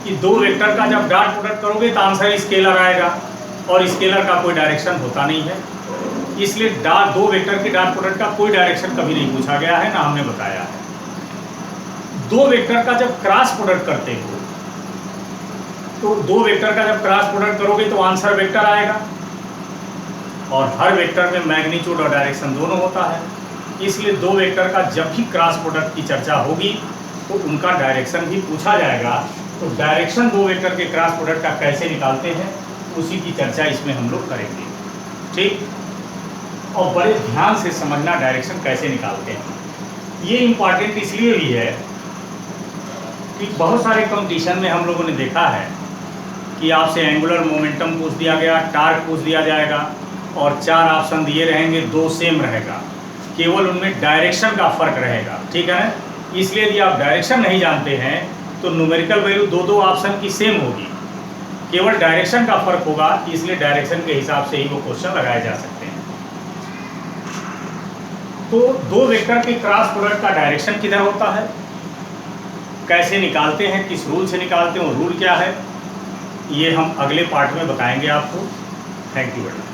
कि दो वेक्टर का जब डॉट प्रोडक्ट करोगे तो आंसर स्केलर आएगा और स्केलर का कोई डायरेक्शन होता नहीं है। इसलिए दो वेक्टर के डॉट प्रोडक्ट का कोई डायरेक्शन कभी नहीं पूछा गया है, ना हमने बताया है। दो वेक्टर का जब क्रॉस प्रोडक्ट करते हो तो दो वेक्टर का जब क्रॉस प्रोडक्ट करोगे तो आंसर वेक्टर आएगा और हर वेक्टर में मैग्नीट्यूड और डायरेक्शन दोनों होता है। इसलिए दो वेक्टर का जब भी क्रॉस प्रोडक्ट की चर्चा होगी तो उनका डायरेक्शन भी पूछा जाएगा। तो डायरेक्शन दो वेक्टर के क्रॉस प्रोडक्ट का कैसे निकालते हैं उसी की चर्चा इसमें हम लोग करेंगे। ठीक, और बड़े ध्यान से समझना डायरेक्शन कैसे निकालते हैं। ये इम्पॉर्टेंट इसलिए भी है कि बहुत सारे कंपटीशन में हम लोगों ने देखा है कि आपसे एंगुलर मोमेंटम पूछ दिया गया, टार्क पूछ दिया जाएगा और चार ऑप्शन दिए रहेंगे, दो सेम रहेगा, केवल उनमें डायरेक्शन का फर्क रहेगा। ठीक है, इसलिए यदि आप डायरेक्शन नहीं जानते हैं तो न्यूमेरिकल वैल्यू दो दो ऑप्शन की सेम होगी, केवल डायरेक्शन का फर्क होगा, इसलिए डायरेक्शन के हिसाब से ही वो क्वेश्चन लगाए जा सकते हैं। तो दो वेक्टर के क्रॉस प्रोडक्ट का डायरेक्शन किधर होता है, कैसे निकालते हैं, किस रूल से निकालते हैं, वो रूल क्या है, ये हम अगले पार्ट में बताएंगे आपको। Thank you very much.